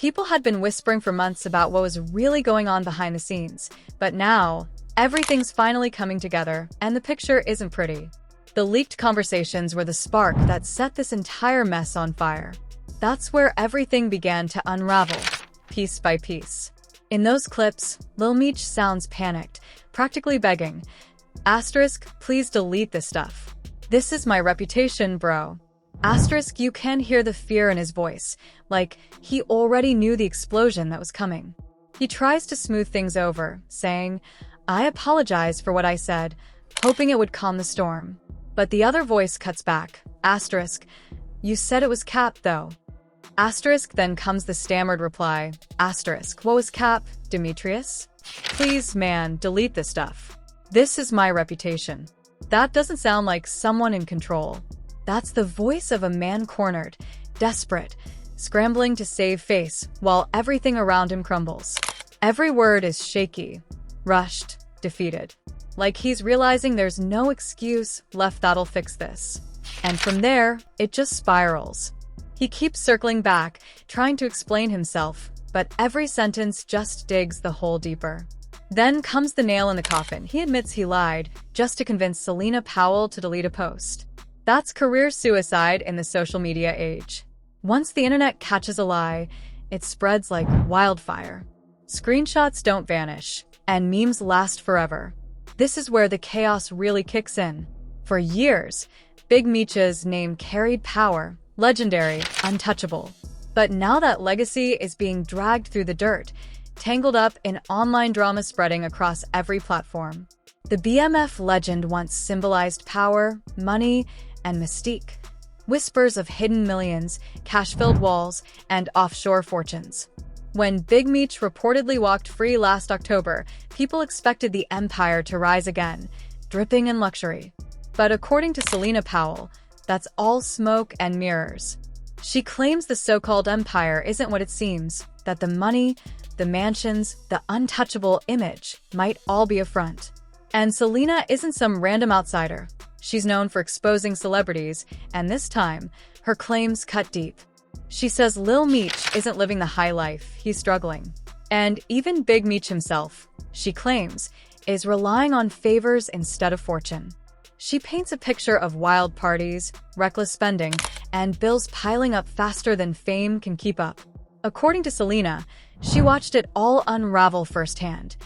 People had been whispering for months about what was really going on behind the scenes, but now, everything's finally coming together, and the picture isn't pretty. The leaked conversations were the spark that set this entire mess on fire. That's where everything began to unravel, piece by piece. In those clips, Lil Meech sounds panicked, practically begging, "Asterisk, please delete this stuff. This is my reputation, bro." Asterisk, you can hear the fear in his voice, like he already knew the explosion that was coming. He tries to smooth things over, saying, "I apologize for what I said," hoping it would calm the storm. But the other voice cuts back, "Asterisk, you said it was Cap, though." Asterisk, then comes the stammered reply, "Asterisk, what was Cap, Demetrius? Please, man, delete this stuff. This is my reputation." That doesn't sound like someone in control. That's the voice of a man cornered, desperate, scrambling to save face while everything around him crumbles. Every word is shaky, rushed, defeated. Like he's realizing there's no excuse left that'll fix this. And from there, it just spirals. He keeps circling back, trying to explain himself, but every sentence just digs the hole deeper. Then comes the nail in the coffin. He admits he lied, just to convince Selena Powell to delete a post. That's career suicide in the social media age. Once the internet catches a lie, it spreads like wildfire. Screenshots don't vanish, and memes last forever. This is where the chaos really kicks in. For years, Big Meech's name carried power, legendary, untouchable. But now that legacy is being dragged through the dirt, tangled up in online drama spreading across every platform. The BMF legend once symbolized power, money, and mystique. Whispers of hidden millions, cash-filled walls, and offshore fortunes. When Big Meech reportedly walked free last October, people expected the empire to rise again, dripping in luxury. But according to Selena Powell, that's all smoke and mirrors. She claims the so-called empire isn't what it seems, that the money, the mansions, the untouchable image might all be a front. And Selena isn't some random outsider. She's known for exposing celebrities, and this time, her claims cut deep. She says Lil Meech isn't living the high life, he's struggling. And even Big Meech himself, she claims, is relying on favors instead of fortune. She paints a picture of wild parties, reckless spending, and bills piling up faster than fame can keep up. According to Selena, she watched it all unravel firsthand.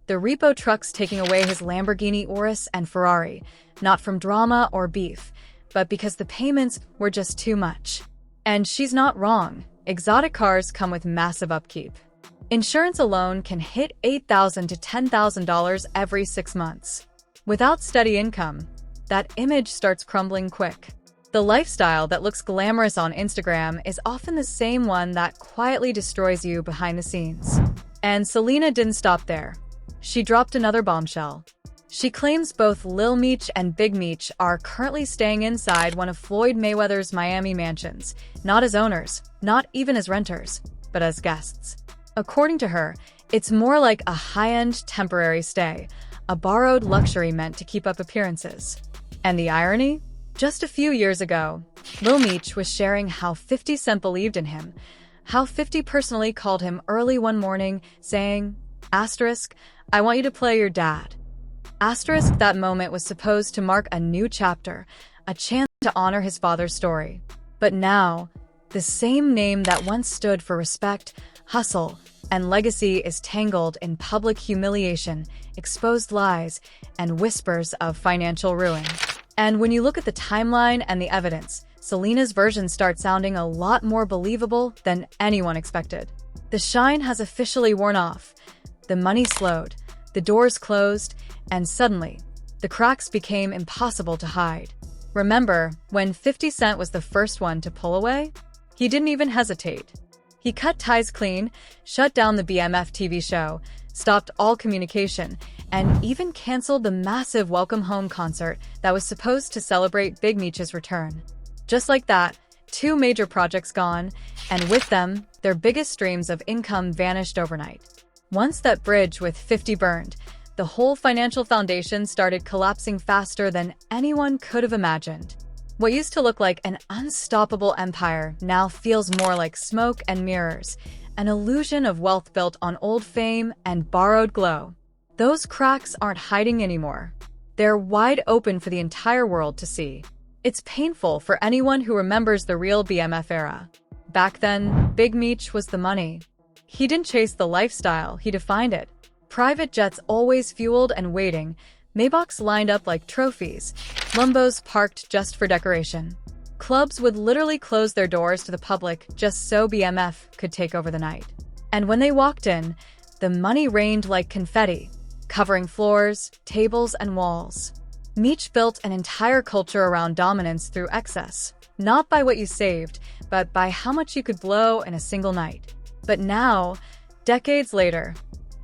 The repo trucks taking away his Lamborghini Urus and Ferrari, not from drama or beef, but because the payments were just too much. And she's not wrong. Exotic cars come with massive upkeep. Insurance alone can hit $8,000 to $10,000 every 6 months. Without steady income, that image starts crumbling quick. The lifestyle that looks glamorous on Instagram is often the same one that quietly destroys you behind the scenes. And Selena didn't stop there. She dropped another bombshell. She claims both Lil Meech and Big Meech are currently staying inside one of Floyd Mayweather's Miami mansions, not as owners, not even as renters, but as guests. According to her, it's more like a high-end temporary stay, a borrowed luxury meant to keep up appearances. And the irony? Just a few years ago, Lil Meech was sharing how 50 Cent believed in him, how 50 personally called him early one morning, saying, "Asterisk, I want you to play your dad." Asterisk, that moment was supposed to mark a new chapter, a chance to honor his father's story. But now, the same name that once stood for respect, hustle, and legacy is tangled in public humiliation, exposed lies, and whispers of financial ruin. And when you look at the timeline and the evidence, Selena's version starts sounding a lot more believable than anyone expected. The shine has officially worn off. The money slowed, the doors closed, and suddenly, the cracks became impossible to hide. Remember when 50 Cent was the first one to pull away? He didn't even hesitate. He cut ties clean, shut down the BMF TV show, stopped all communication, and even canceled the massive Welcome Home concert that was supposed to celebrate Big Meech's return. Just like that, 2 major projects gone, and with them, their biggest streams of income vanished overnight. Once that bridge with 50 burned, the whole financial foundation started collapsing faster than anyone could have imagined. What used to look like an unstoppable empire now feels more like smoke and mirrors, an illusion of wealth built on old fame and borrowed glow. Those cracks aren't hiding anymore. They're wide open for the entire world to see. It's painful for anyone who remembers the real BMF era. Back then, Big Meech was the money. He didn't chase the lifestyle, he defined it. Private jets always fueled and waiting, Maybachs lined up like trophies, Lumbos parked just for decoration. Clubs would literally close their doors to the public just so BMF could take over the night. And when they walked in, the money rained like confetti, covering floors, tables, and walls. Meech built an entire culture around dominance through excess, not by what you saved, but by how much you could blow in a single night. But now, decades later,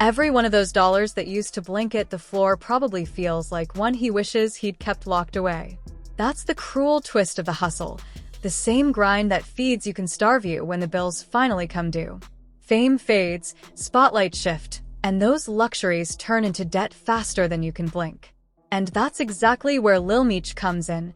every one of those dollars that used to blanket the floor probably feels like one he wishes he'd kept locked away. That's the cruel twist of the hustle, the same grind that feeds you can starve you when the bills finally come due. Fame fades, spotlight shift, and those luxuries turn into debt faster than you can blink. And that's exactly where Lil Meech comes in,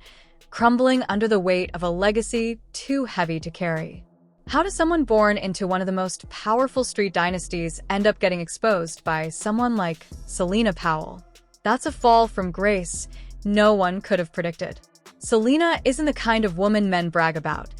crumbling under the weight of a legacy too heavy to carry. How does someone born into one of the most powerful street dynasties end up getting exposed by someone like Selena Powell? That's a fall from grace no one could have predicted. Selena isn't the kind of woman men brag about.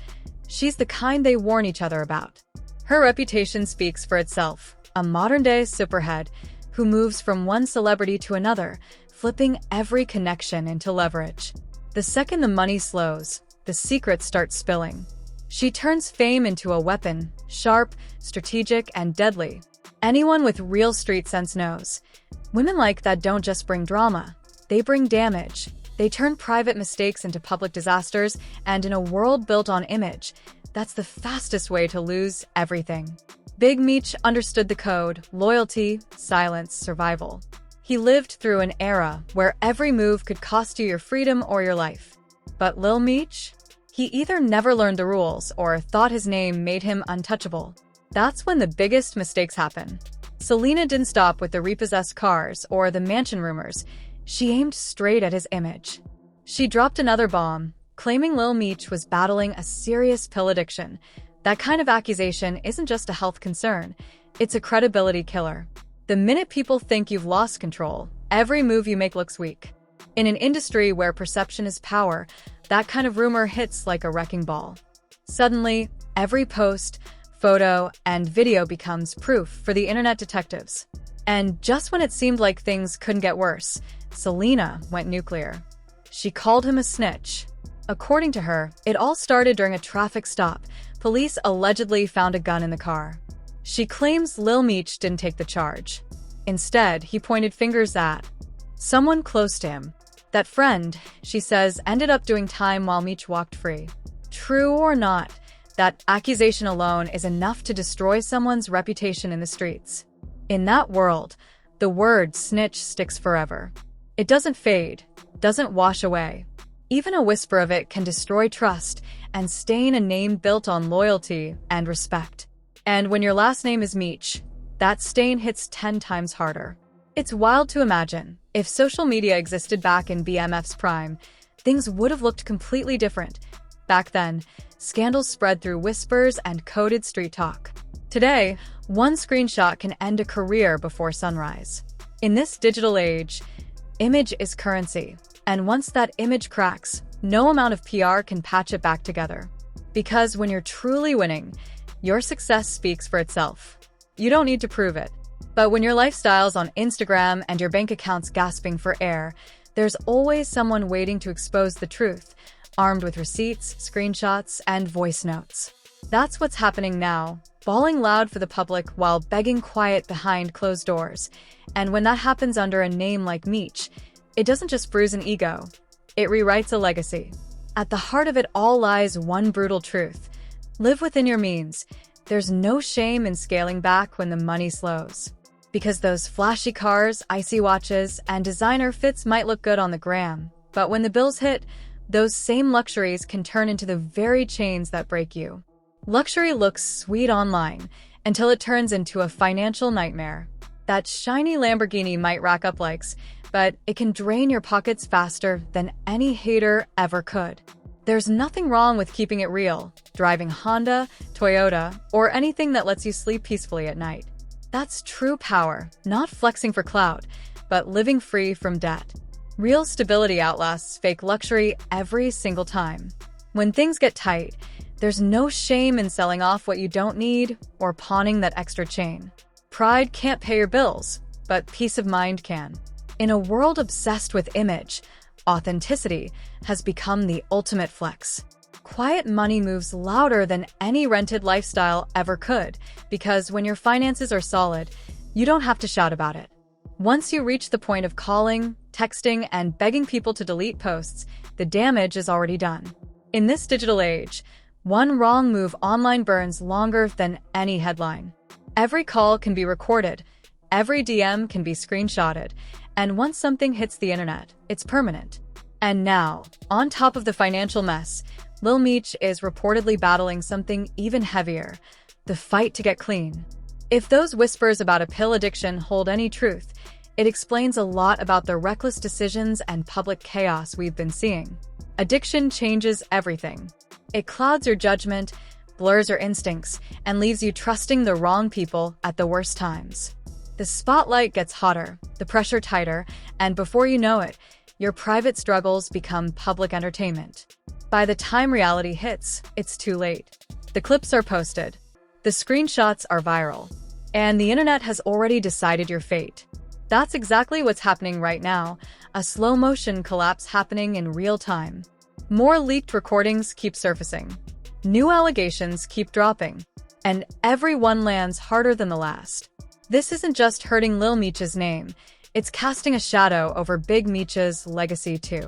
She's the kind they warn each other about. Her reputation speaks for itself, a modern-day superhead who moves from one celebrity to another, flipping every connection into leverage. The second the money slows, the secrets start spilling. She turns fame into a weapon, sharp, strategic, and deadly. Anyone with real street sense knows. Women like that don't just bring drama. They bring damage. They turn private mistakes into public disasters, and in a world built on image, that's the fastest way to lose everything. Big Meech understood the code: loyalty, silence, survival. He lived through an era where every move could cost you your freedom or your life. But Lil Meech? He either never learned the rules or thought his name made him untouchable. That's when the biggest mistakes happen. Selena didn't stop with the repossessed cars or the mansion rumors. She aimed straight at his image. She dropped another bomb, claiming Lil Meech was battling a serious pill addiction. That kind of accusation isn't just a health concern, it's a credibility killer. The minute people think you've lost control, every move you make looks weak. In an industry where perception is power, that kind of rumor hits like a wrecking ball. Suddenly, every post, photo, and video becomes proof for the internet detectives. And just when it seemed like things couldn't get worse, Selena went nuclear. She called him a snitch. According to her, it all started during a traffic stop. Police allegedly found a gun in the car. She claims Lil Meech didn't take the charge. Instead, he pointed fingers at someone close to him. That friend, she says, ended up doing time while Meech walked free. True or not, that accusation alone is enough to destroy someone's reputation in the streets. In that world, the word snitch sticks forever. It doesn't fade, doesn't wash away. Even a whisper of it can destroy trust and stain a name built on loyalty and respect. And when your last name is Meech, that stain hits 10 times harder. It's wild to imagine, if social media existed back in BMF's prime, things would have looked completely different. Back then, scandals spread through whispers and coded street talk. Today, one screenshot can end a career before sunrise. In this digital age, image is currency, and once that image cracks, no amount of PR can patch it back together. Because when you're truly winning, your success speaks for itself. You don't need to prove it. But when your lifestyle's on Instagram and your bank account's gasping for air, there's always someone waiting to expose the truth, armed with receipts, screenshots, and voice notes. That's what's happening now, bawling loud for the public while begging quiet behind closed doors. And when that happens under a name like Meech, it doesn't just bruise an ego, it rewrites a legacy. At the heart of it all lies one brutal truth. Live within your means. There's no shame in scaling back when the money slows. Because those flashy cars, icy watches, and designer fits might look good on the gram, but when the bills hit, those same luxuries can turn into the very chains that break you. Luxury looks sweet online until it turns into a financial nightmare. That shiny Lamborghini might rack up likes, but it can drain your pockets faster than any hater ever could. There's nothing wrong with keeping it real, driving Honda, Toyota, or anything that lets you sleep peacefully at night. That's true power, not flexing for clout, but living free from debt. Real stability outlasts fake luxury every single time. When things get tight, there's no shame in selling off what you don't need or pawning that extra chain. Pride can't pay your bills, but peace of mind can. In a world obsessed with image, authenticity has become the ultimate flex. Quiet money moves louder than any rented lifestyle ever could, because when your finances are solid, you don't have to shout about it. Once you reach the point of calling, texting, and begging people to delete posts, the damage is already done. In this digital age, one wrong move online burns longer than any headline. Every call can be recorded, every DM can be screenshotted, and once something hits the internet, it's permanent. And now, on top of the financial mess, Lil Meech is reportedly battling something even heavier: the fight to get clean. If those whispers about a pill addiction hold any truth, it explains a lot about the reckless decisions and public chaos we've been seeing. Addiction changes everything. It clouds your judgment, blurs your instincts, and leaves you trusting the wrong people at the worst times. The spotlight gets hotter, the pressure tighter, and before you know it, your private struggles become public entertainment. By the time reality hits, it's too late. The clips are posted, the screenshots are viral, and the internet has already decided your fate. That's exactly what's happening right now, a slow-motion collapse happening in real time. More leaked recordings keep surfacing. New allegations keep dropping, and every one lands harder than the last. This isn't just hurting Lil Meech's name, it's casting a shadow over Big Meech's legacy too.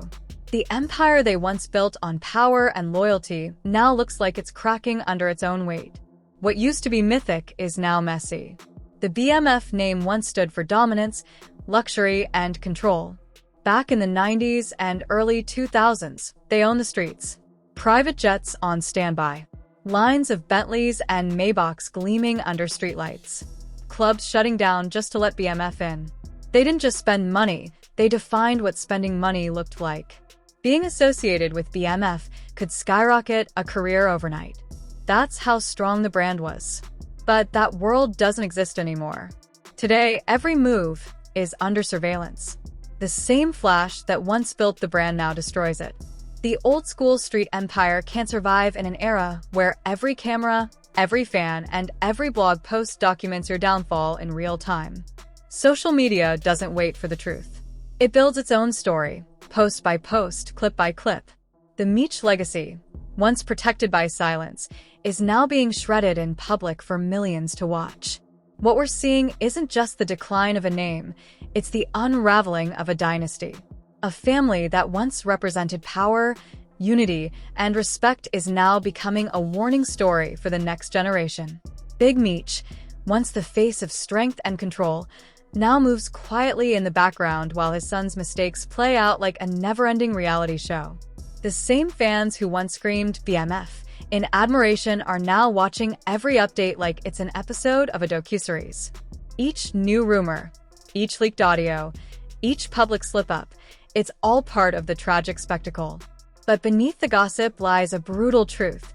The empire they once built on power and loyalty now looks like it's cracking under its own weight. What used to be mythic is now messy. The BMF name once stood for dominance, luxury, and control. Back in the 90s and early 2000s, they owned the streets. Private jets on standby. Lines of Bentleys and Maybachs gleaming under streetlights. Clubs shutting down just to let BMF in. They didn't just spend money, they defined what spending money looked like. Being associated with BMF could skyrocket a career overnight. That's how strong the brand was. But that world doesn't exist anymore. Today, every move is under surveillance. The same flash that once built the brand now destroys it. The old-school street empire can't survive in an era where every camera, every fan, and every blog post documents your downfall in real time. Social media doesn't wait for the truth. It builds its own story, post by post, clip by clip. The Meech legacy, once protected by silence, is now being shredded in public for millions to watch. What we're seeing isn't just the decline of a name, it's the unraveling of a dynasty. A family that once represented power, unity, and respect is now becoming a warning story for the next generation. Big Meech, once the face of strength and control, now moves quietly in the background while his son's mistakes play out like a never-ending reality show. The same fans who once screamed BMF in admiration are now watching every update like it's an episode of a docuseries. Each new rumor, each leaked audio, each public slip-up, it's all part of the tragic spectacle. But beneath the gossip lies a brutal truth.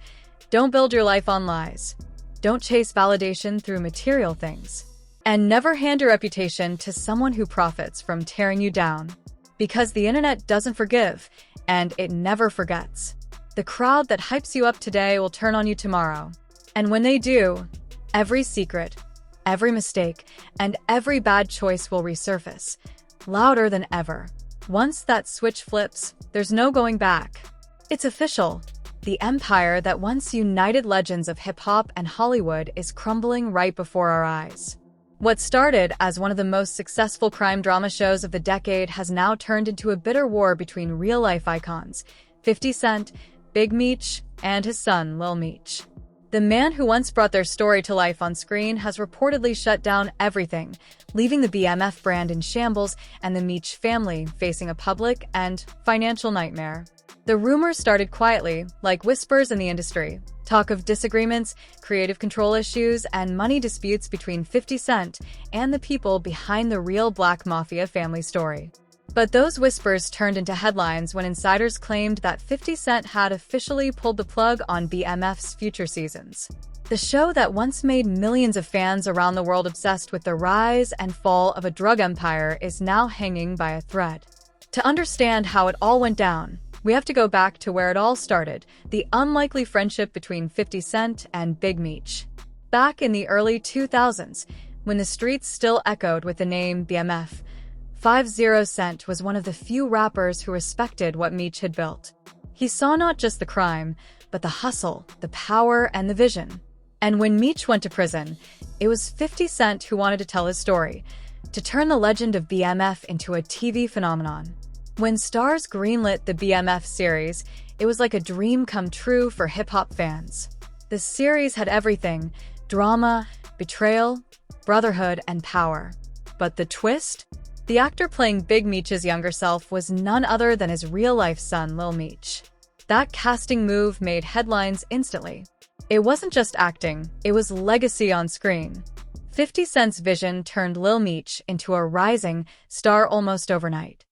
Don't build your life on lies. Don't chase validation through material things. And never hand your reputation to someone who profits from tearing you down. Because the internet doesn't forgive, and it never forgets. The crowd that hypes you up today will turn on you tomorrow. And when they do, every secret, every mistake, and every bad choice will resurface, louder than ever. Once that switch flips, there's no going back. It's official. The empire that once united legends of hip-hop and Hollywood is crumbling right before our eyes. What started as one of the most successful crime drama shows of the decade has now turned into a bitter war between real-life icons, 50 Cent, Big Meech, and his son, Lil Meech. The man who once brought their story to life on screen has reportedly shut down everything, leaving the BMF brand in shambles and the Meech family facing a public and financial nightmare. The rumors started quietly, like whispers in the industry. Talk of disagreements, creative control issues, and money disputes between 50 Cent and the people behind the real Black Mafia Family story. But those whispers turned into headlines when insiders claimed that 50 Cent had officially pulled the plug on BMF's future seasons. The show that once made millions of fans around the world obsessed with the rise and fall of a drug empire is now hanging by a thread. To understand how it all went down, we have to go back to where it all started, the unlikely friendship between 50 Cent and Big Meech. Back in the early 2000s, when the streets still echoed with the name BMF, 50 Cent was one of the few rappers who respected what Meech had built. He saw not just the crime, but the hustle, the power, and the vision. And when Meech went to prison, it was 50 Cent who wanted to tell his story, to turn the legend of BMF into a TV phenomenon. When Stars greenlit the BMF series, it was like a dream come true for hip-hop fans. The series had everything: drama, betrayal, brotherhood, and power. But the twist? The actor playing Big Meech's younger self was none other than his real-life son, Lil Meech. That casting move made headlines instantly. It wasn't just acting, it was legacy on screen. 50 Cent's vision turned Lil Meech into a rising star almost overnight.